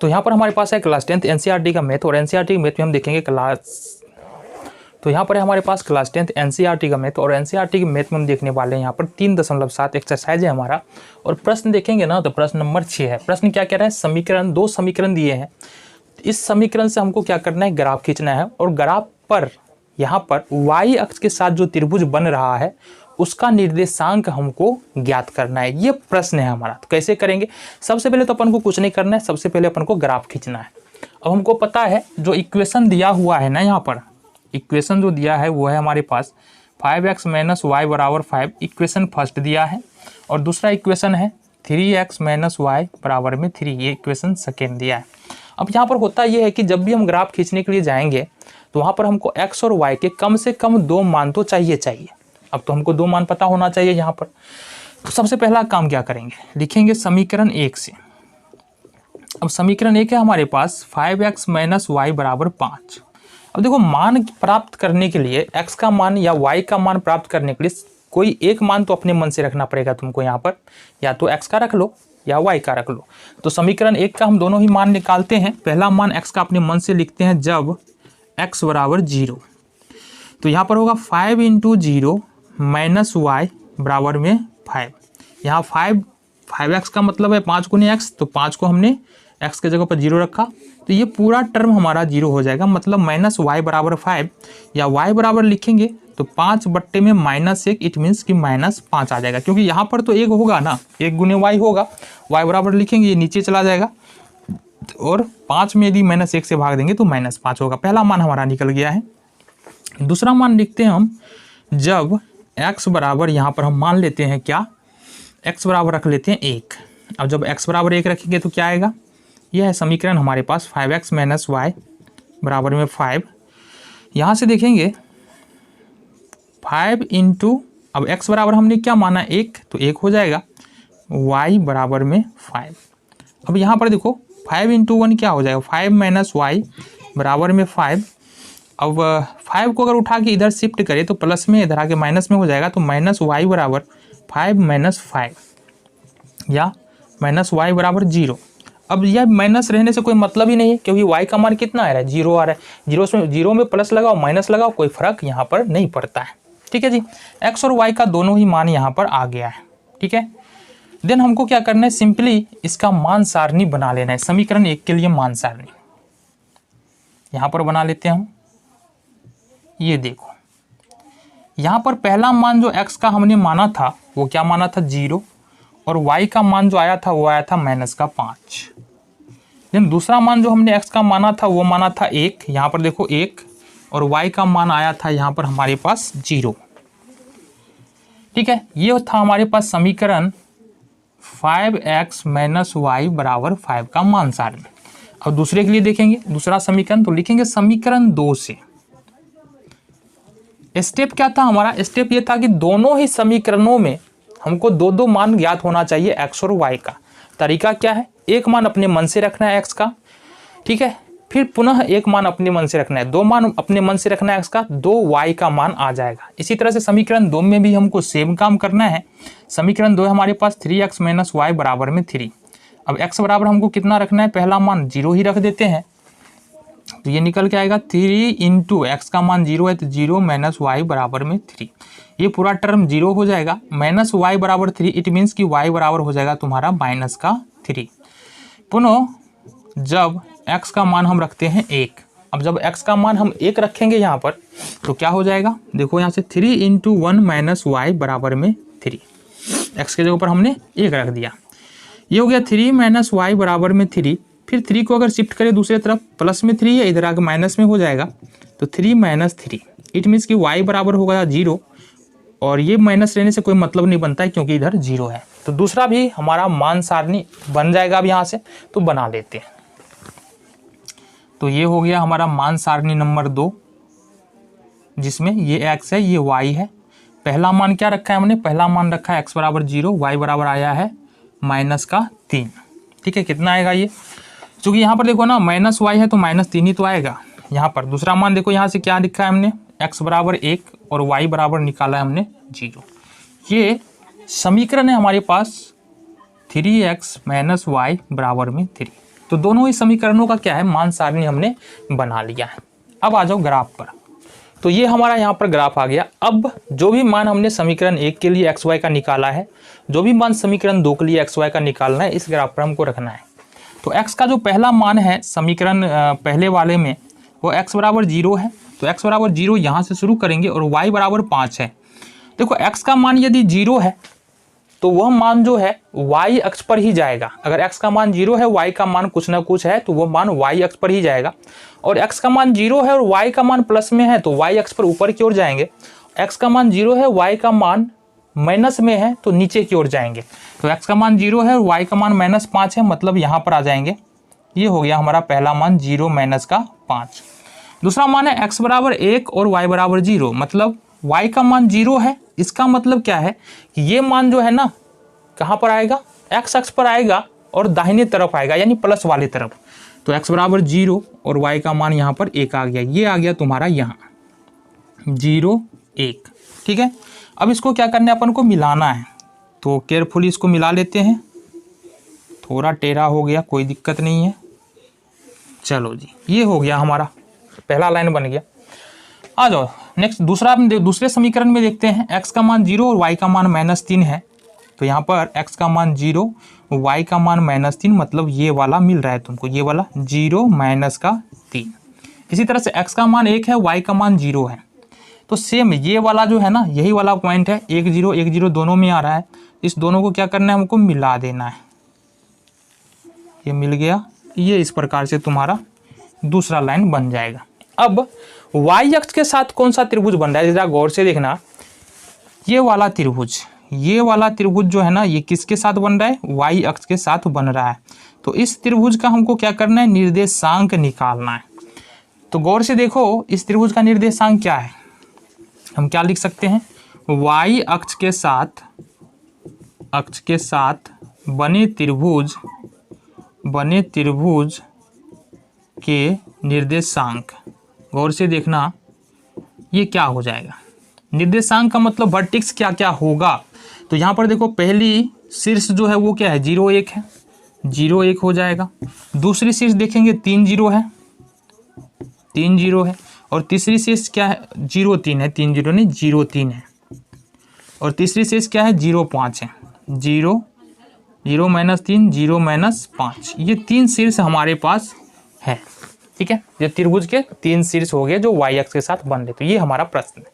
तो यहाँ पर हमारे पास है क्लास 10th एनसीईआरटी का मैथ, और एनसीईआरटी मैथ में हम देखेंगे तो यहाँ पर है हमारे पास क्लास 10th एनसीईआरटी का मैथ, और एनसीईआरटी के मैथ में हम देखने वाले हैं यहाँ पर 3.7 एक्सरसाइज है हमारा। और प्रश्न देखेंगे ना तो प्रश्न नंबर 6 है। प्रश्न क्या कह रहा है, समीकरण, 2 समीकरण दिए हैं, इस समीकरण से हमको क्या करना है, ग्राफ खींचना है, और ग्राफ पर यहाँ पर y अक्ष के साथ जो त्रिभुज बन रहा है उसका निर्देशांक हमको ज्ञात करना है। ये प्रश्न है हमारा। तो कैसे करेंगे, सबसे पहले तो अपन को कुछ नहीं करना है, सबसे पहले अपन को ग्राफ खींचना है। अब हमको पता है जो इक्वेशन दिया हुआ है ना, यहाँ पर इक्वेशन जो दिया है वो है हमारे पास 5x - y = 5, इक्वेशन फर्स्ट दिया है, और दूसरा इक्वेशन है 3x - y = 3, ये इक्वेशन सेकेंड दिया है। अब यहाँ पर होता ये है कि जब भी हम ग्राफ खींचने के लिए जाएंगे तो वहाँ पर हमको x और y के कम से कम 2 मान तो चाहिए। अब तो हमको 2 मान पता होना चाहिए यहाँ पर। तो सबसे पहला काम क्या करेंगे, लिखेंगे समीकरण 1 से। अब समीकरण 1 है हमारे पास 5x - y = 5। अब देखो, मान प्राप्त करने के लिए x का मान या y का मान प्राप्त करने के लिए कोई एक मान तो अपने मन से रखना पड़ेगा तुमको यहाँ पर, या तो x का रख लो या y का रख लो। तो समीकरण 1 का हम दोनों ही मान निकालते हैं। पहला मान x का अपने मन से लिखते हैं जब x = 0, तो यहाँ पर होगा 5 × 0 - y = 5। यहाँ 5x का मतलब है 5 × x, तो 5 को हमने x के जगह पर 0 रखा, तो ये पूरा टर्म हमारा 0 हो जाएगा। मतलब -y = 5, या y बराबर लिखेंगे तो 5/में -1, इट मीन्स कि -5 आ जाएगा, क्योंकि यहाँ पर तो 1 होगा ना, 1 × y होगा, y बराबर लिखेंगे ये नीचे चला जाएगा, और 5 में यदि -1 से भाग देंगे तो -5 होगा। पहला मान हमारा निकल गया है। दूसरा मान लिखते हैं हम जब x बराबर, यहाँ पर हम मान लेते हैं क्या, x बराबर रख लेते हैं 1। अब जब x बराबर 1 रखेंगे तो क्या आएगा, यह है समीकरण हमारे पास 5x - y = 5। यहाँ से देखेंगे 5 × अब x बराबर हमने क्या माना 1, तो 1 हो जाएगा, y = 5। अब यहाँ पर देखो 5 × 1 क्या हो जाएगा, 5 - y = 5। अब 5 को अगर उठा के इधर शिफ्ट करें तो प्लस में, इधर आके माइनस में हो जाएगा, तो -y = 5 - 5 या -y = 0। अब यह माइनस रहने से कोई मतलब ही नहीं है, क्योंकि y का मान कितना आ रहा है, 0 आ रहा है। 0 में प्लस लगाओ माइनस लगाओ, कोई फर्क यहाँ पर नहीं पड़ता है। ठीक है जी, x और y का दोनों ही मान यहाँ पर आ गया है। ठीक है, देन हमको क्या करना है, सिंपली इसका मान सारणी बना लेना है। समीकरण 1 के लिए मान सारणी यहाँ पर बना लेते हैं हम। ये देखो, यहाँ पर पहला मान जो x का हमने माना था वो क्या माना था, 0, और y का मान जो आया था वो आया था -5। देन दूसरा मान जो हमने x का माना था वो माना था 1, यहाँ पर देखो 1, और y का मान आया था यहाँ पर हमारे पास 0। ठीक है, ये था हमारे पास समीकरण 5x - y = 5 का मान सारणी। अब दूसरे के लिए देखेंगे, दूसरा समीकरण, तो लिखेंगे समीकरण 2 से। स्टेप क्या था हमारा, स्टेप ये था कि दोनों ही समीकरणों में हमको 2 मान ज्ञात होना चाहिए x और y का। तरीका क्या है, एक मान अपने मन से रखना है x का, ठीक है, फिर पुनः एक मान अपने मन से रखना है, 2 मान अपने मन से रखना है x का, 2 y का मान आ जाएगा। इसी तरह से समीकरण 2 में भी हमको सेम काम करना है। समीकरण 2 है हमारे पास 3x - y = 3। अब x बराबर हमको कितना रखना है, पहला मान 0 ही रख देते हैं, तो ये निकल के आएगा 3 × x का मान 0 है, तो 0 - y = 3। ये पूरा टर्म 0 हो जाएगा, -y = 3, इट मीन्स कि y बराबर हो जाएगा तुम्हारा -3। पुनः जब x का मान हम रखते हैं 1, अब जब x का मान हम 1 रखेंगे यहाँ पर तो क्या हो जाएगा, देखो यहाँ से 3 × 1 - y = 3, x के जगह पर हमने 1 रख दिया, ये हो गया 3 - y = 3। फिर 3 को अगर शिफ्ट करें दूसरी तरफ, प्लस में 3 है, इधर आगे माइनस में हो जाएगा, तो 3 - 3, इट मीन्स कि y बराबर होगा 0, और ये माइनस रहने से कोई मतलब नहीं बनता है क्योंकि इधर 0 है। तो दूसरा भी हमारा मान सारणी बन जाएगा। अब यहाँ से तो बना लेते हैं। तो ये हो गया हमारा मान सारणी नंबर 2, जिसमें ये x है, ये y है। पहला मान क्या रखा है हमने, पहला मान रखा है x = 0, y बराबर आया है -3। ठीक है, कितना आएगा ये, क्योंकि यहाँ पर देखो ना -y है तो -3 ही तो आएगा। यहाँ पर दूसरा मान देखो, यहाँ से क्या लिखा है हमने, x = 1 और y बराबर निकाला है हमने 0। ये समीकरण है हमारे पास 3x - y = 3। तो दोनों ही समीकरणों का क्या है, मान सारणी हमने बना लिया है। अब आ जाओ ग्राफ पर। तो ये हमारा यहाँ पर ग्राफ आ गया। अब जो भी मान हमने समीकरण 1 के लिए एक्स वाई का निकाला है, जो भी मान समीकरण 2 के लिए एक्स वाई का निकालना है, इस ग्राफ पर हमको रखना है। तो x का जो पहला मान है समीकरण पहले वाले में, वो x बराबर 0 है। तो x बराबर 0 यहाँ से शुरू करेंगे और y बराबर 5 है। देखो x का मान यदि 0 है तो वह मान जो है y अक्ष पर ही जाएगा। अगर x का मान 0 है, y का मान कुछ ना कुछ है, तो वह मान y अक्ष पर ही जाएगा। और x का मान 0 है और y का मान प्लस में है, तो y अक्ष पर ऊपर की ओर जाएंगे। x का मान 0 है, y का मान माइनस में है, तो नीचे की ओर जाएंगे। तो x का मान 0 है और y का मान -5 है, मतलब यहाँ पर आ जाएंगे। ये हो गया हमारा पहला मान 0 माइनस का 5। दूसरा मान है x बराबर 1 और y बराबर 0, मतलब y का मान 0 है। इसका मतलब क्या है कि ये मान जो है ना कहाँ पर आएगा, x अक्ष पर आएगा और दाहिने तरफ आएगा, यानी प्लस वाली तरफ। तो x बराबर 0 और y का मान यहाँ पर 1 आ गया। ये आ गया तुम्हारा यहाँ 0 1, ठीक है। अब इसको क्या करना है, अपन को मिलाना है। तो केयरफुली इसको मिला लेते हैं। थोड़ा टेढ़ा हो गया, कोई दिक्कत नहीं है। चलो जी, ये हो गया हमारा पहला लाइन बन गया। आ जाओ नेक्स्ट दूसरे समीकरण में देखते हैं। x का मान 0 और y का मान -3 है। तो यहाँ पर x का मान 0, y का मान -3, मतलब ये वाला मिल रहा है तुमको, ये वाला 0 माइनस का 3। इसी तरह से x का मान 1 है, y का मान 0 है। तो सेम ये वाला जो है ना, यही वाला पॉइंट है, 1 0 1 0 दोनों में आ रहा है। इस दोनों को क्या करना है, हमको मिला देना है। ये मिल गया। ये इस प्रकार से तुम्हारा दूसरा लाइन बन जाएगा। अब y अक्ष के साथ कौन सा त्रिभुज बन रहा है, जरा गौर से देखना। ये वाला त्रिभुज जो है ना, ये किसके साथ बन रहा है, y अक्ष के साथ बन रहा है। तो इस त्रिभुज का हमको क्या करना है, निर्देशांक निकालना है। तो गौर से देखो, इस त्रिभुज का निर्देशांक क्या है, हम क्या लिख सकते हैं, y अक्ष के साथ बने त्रिभुज के निर्देशांक। गौर से देखना, ये क्या हो जाएगा, निर्देशांक का मतलब वर्टेक्स क्या क्या होगा। तो यहाँ पर देखो, पहली शीर्ष जो है वो क्या है, 0 1 है, 0 1 हो जाएगा। दूसरी शीर्ष देखेंगे 3 0 है, 3 0 है। और तीसरी शीर्ष क्या है, 0 3 है, 3 0 नहीं 0 3 है। और तीसरी शीर्ष क्या है, 0 5 है, 0 0 -3 0 -5। ये 3 शीर्ष हमारे पास है, ठीक है। ये त्रिभुज के 3 शीर्ष हो गए जो y अक्ष के साथ बन रहे। तो ये हमारा प्रश्न है।